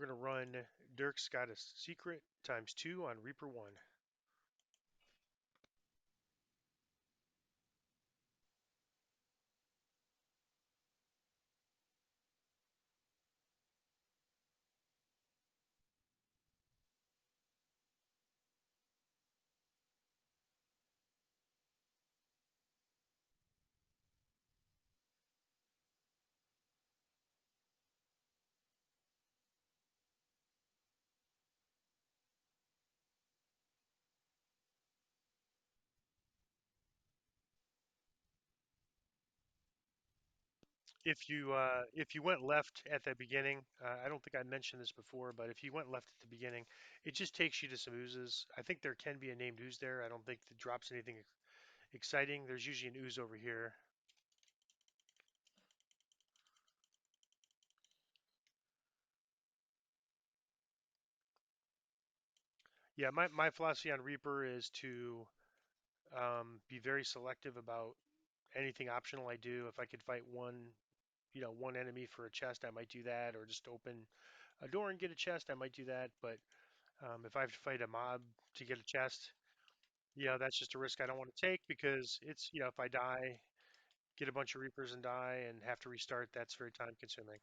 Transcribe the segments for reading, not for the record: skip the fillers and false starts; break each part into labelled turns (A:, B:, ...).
A: We're going to run Durk's Got a Secret times 2 on Reaper 1. If you went left at the beginning, I don't think I mentioned this before, but if you went left at the beginning, it just takes you to some oozes. I think there can be a named ooze there. I don't think it drops anything exciting. There's usually an ooze over here. Yeah, my philosophy on Reaper is to be very selective about anything optional I do. If I could fight one enemy for a chest, I might do that, or just open a door and get a chest, I might do that. But if I have to fight a mob to get a chest, that's just a risk I don't want to take because if I die, get a bunch of Reapers and die and have to restart, that's very time consuming.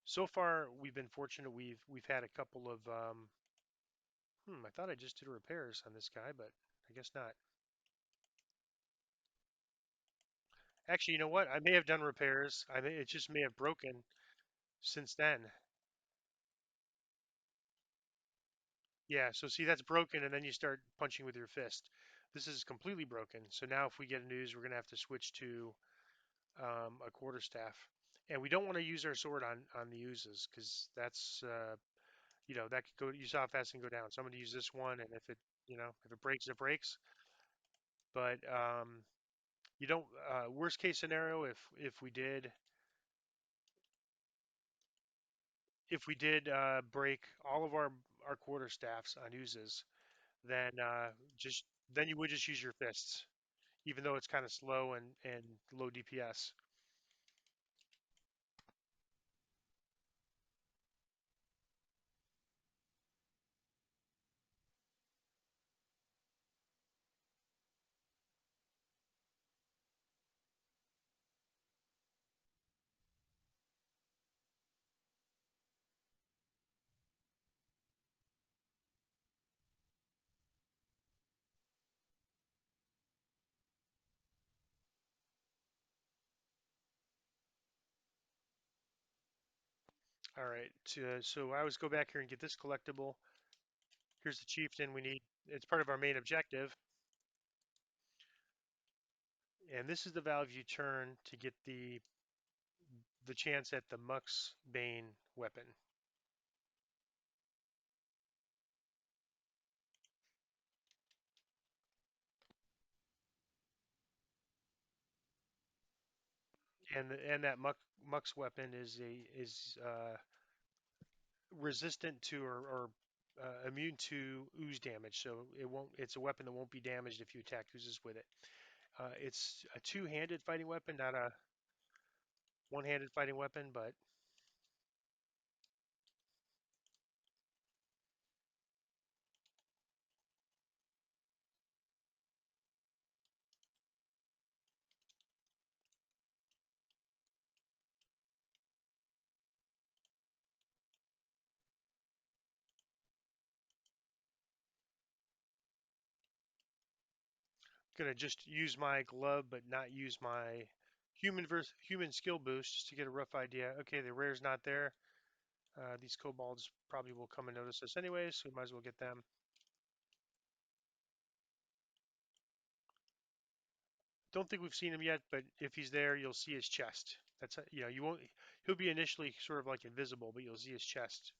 A: So far, we've been fortunate. We've had a couple of I thought I just did repairs on this guy, but I guess not. Actually, you know what? I may have done repairs. It just may have broken since then. Yeah, so see that's broken and then you start punching with your fist. This is completely broken. So now if we get a news, we're gonna have to switch to a quarterstaff. And we don't want to use our sword on the uses because that's that could go. You saw how fast it can go down. So I'm going to use this one, and if it breaks, it breaks. But you don't. Worst case scenario, if we did break all of our quarterstaffs on uses, then just then you would just use your fists, even though it's kind of slow and low DPS. All right. So I always go back here and get this collectible. Here's the chieftain we need. It's part of our main objective. And this is the valve you turn to get the chance at the Mux Bane weapon. And that Mux weapon is resistant to or immune to ooze damage. So it's a weapon that won't be damaged if you attack oozes with it. It's a two-handed fighting weapon, not a one-handed fighting weapon, but gonna just use my glove, but not use my human skill boost just to get a rough idea. Okay, the rare's not there. These kobolds probably will come and notice us anyways, so we might as well get them. Don't think we've seen him yet, but if he's there, you'll see his chest. You won't. He'll be initially sort of like invisible, but you'll see his chest.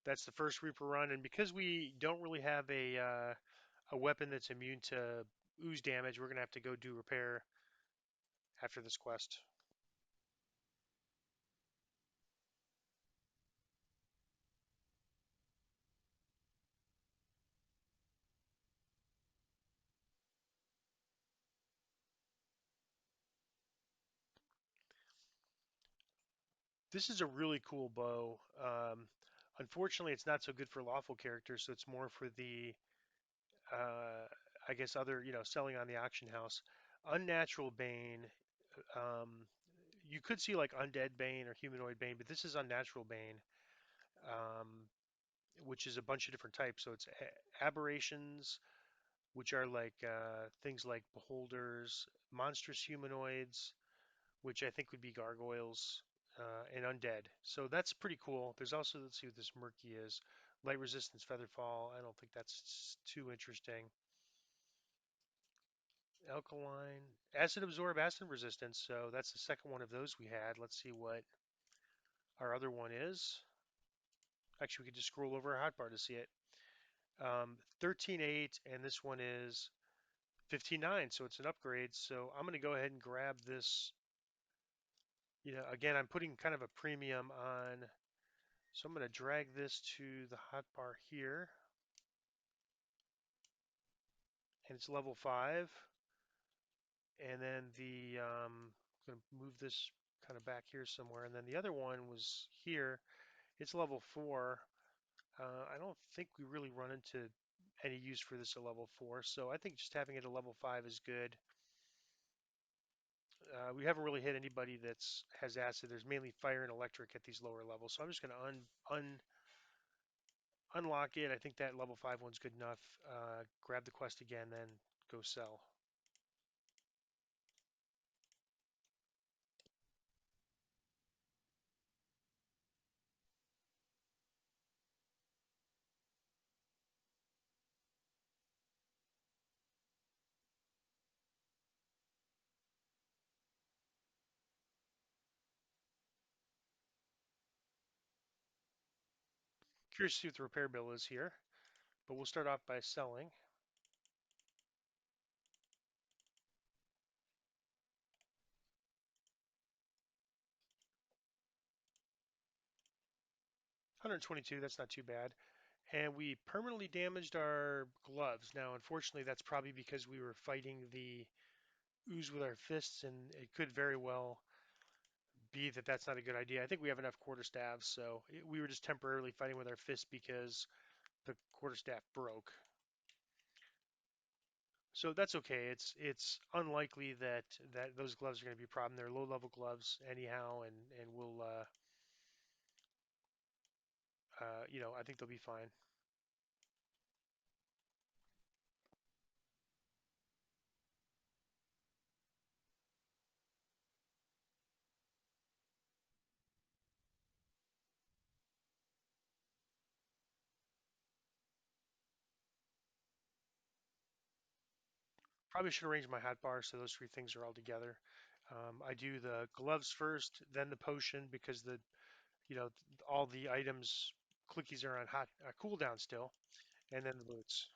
A: That's the first Reaper run, and because we don't really have a weapon that's immune to ooze damage, we're gonna have to go do repair after this quest. This is a really cool bow. Unfortunately, it's not so good for lawful characters, so it's more for the, uh, I guess, other, selling on the auction house. Unnatural Bane. Um, you could see like Undead Bane or Humanoid Bane, but this is Unnatural Bane, um, which is a bunch of different types. So it's aberrations, which are like things like beholders, monstrous humanoids, which I think would be gargoyles, and undead. So that's pretty cool. There's also, let's see what this murky is. Light resistance, featherfall. I don't think that's too interesting. Alkaline, acid absorb, acid resistance. So that's the second one of those we had. Let's see what our other one is. Actually, we could just scroll over our hotbar to see it. 13.8, and this one is 15.9, so it's an upgrade. So I'm going to go ahead and grab this. Again, I'm putting kind of a premium on, so I'm going to drag this to the hotbar here, and it's level 5. And then I'm going to move this kind of back here somewhere. And then the other one was here. It's level 4. I don't think we really run into any use for this at level 4, so I think just having it at level 5 is good. We haven't really hit anybody that's has acid. There's mainly fire and electric at these lower levels, so I'm just going to unlock it. I think that level 5 one's good enough. Grab the quest again, then go sell. Curious to see what the repair bill is here, but we'll start off by selling. 122, that's not too bad. And we permanently damaged our gloves. Now, unfortunately, that's probably because we were fighting the ooze with our fists, and it could very well be that that's not a good idea. I think we have enough quarterstaffs, so we were just temporarily fighting with our fists because the quarterstaff broke. So that's okay. It's unlikely that those gloves are going to be a problem. They're low level gloves anyhow, and we'll I think they'll be fine. Probably should arrange my hotbar so those three things are all together. I do the gloves first, then the potion because you know all the items clickies are on hot cooldown still, and then the boots.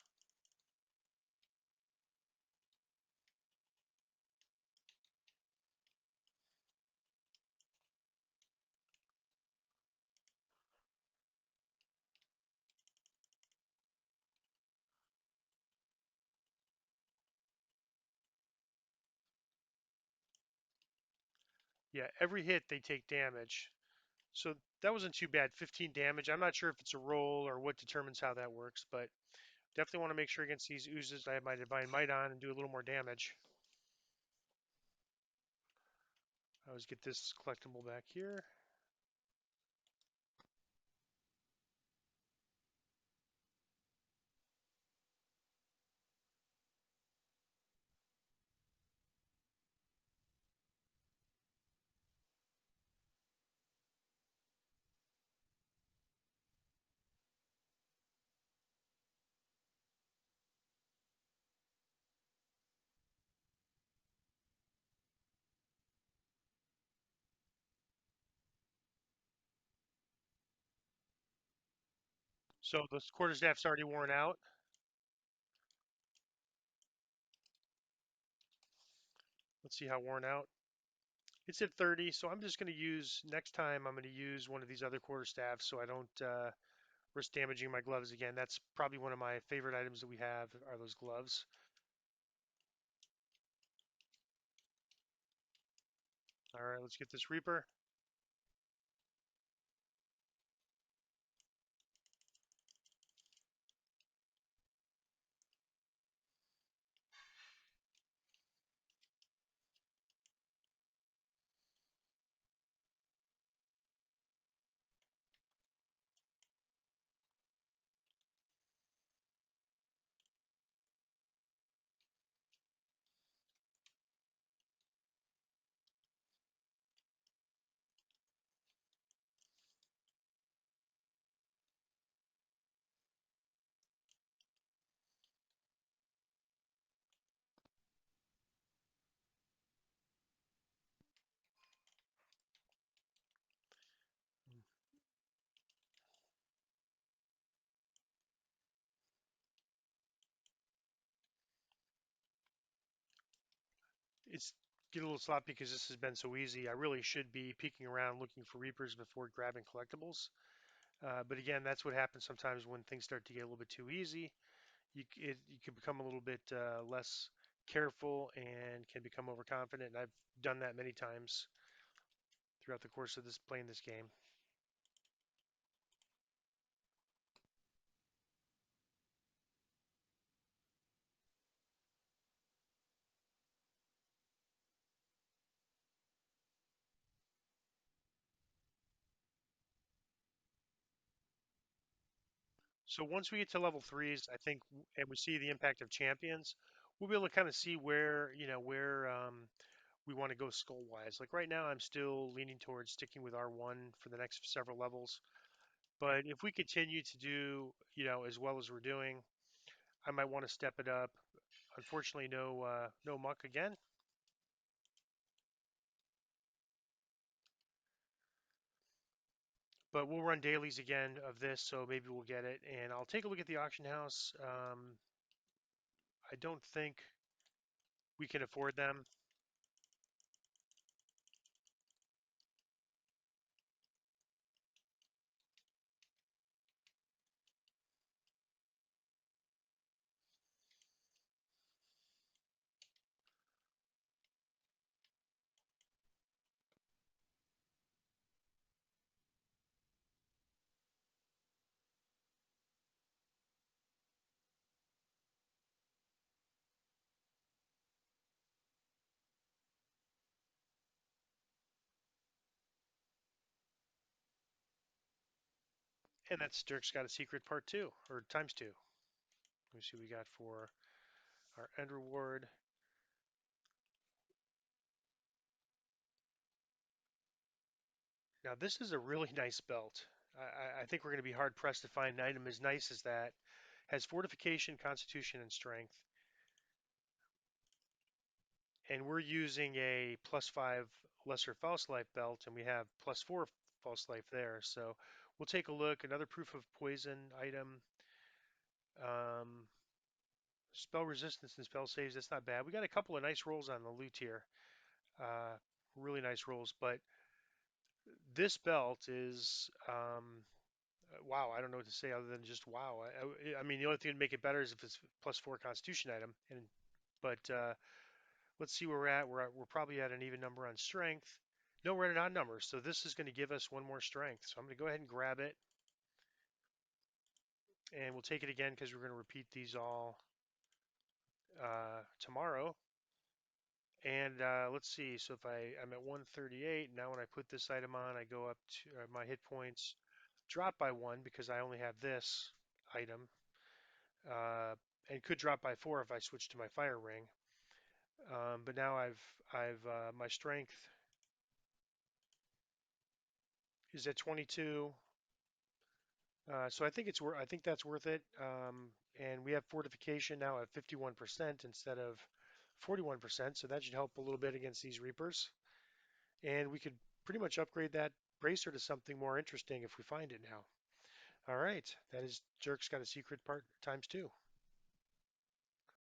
A: Yeah, every hit they take damage. So that wasn't too bad. 15 damage. I'm not sure if it's a roll or what determines how that works, but definitely want to make sure against these oozes I have my Divine Might on and do a little more damage. I always get this collectible back here. So the quarterstaff's already worn out. Let's see how worn out. It's at 30, so I'm just going to use, next time I'm going to use one of these other quarterstaffs so I don't risk damaging my gloves again. That's probably one of my favorite items that we have are those gloves. All right, let's get this Reaper. It's get a little sloppy because this has been so easy. I really should be peeking around looking for Reapers before grabbing collectibles. But again, that's what happens sometimes when things start to get a little bit too easy. You can become a little bit less careful and can become overconfident. And I've done that many times throughout the course of this playing this game. So once we get to level threes, I think, and we see the impact of champions, we'll be able to kind of see where where we want to go skull wise. Like right now, I'm still leaning towards sticking with R1 for the next several levels. But if we continue to do as well as we're doing, I might want to step it up. Unfortunately, no muck again. But we'll run dailies again of this, so maybe we'll get it. And I'll take a look at the auction house. I don't think we can afford them. And that's Dirk's got a secret part two, or times two. Let me see what we got for our end reward. Now, this is a really nice belt. I think we're going to be hard pressed to find an item as nice as that. Has fortification, constitution, and strength. And we're using a +5 lesser false life belt, and we have +4 false life there. So we'll take a look. Another proof of poison item. Um, spell resistance and spell saves. That's not bad. We got a couple of nice rolls on the loot here. Uh, really nice rolls. But this belt is wow. I don't know what to say other than just wow. I mean, the only thing to make it better is if it's +4 Constitution item. And but let's see where we're at. We're probably at an even number on strength. No, we're at an odd number, so this is going to give us one more strength. So I'm going to go ahead and grab it, and we'll take it again because we're going to repeat these all tomorrow. And let's see. So if I'm at 138 now, when I put this item on, I go up to my hit points drop by one because I only have this item, uh, and could drop by four if I switch to my fire ring. But now I've my strength is at 22. So I think I think that's worth it. And we have fortification now at 51% instead of 41%. So that should help a little bit against these Reapers. And we could pretty much upgrade that bracer to something more interesting if we find it now. All right, that is Jerk's got a secret part times two.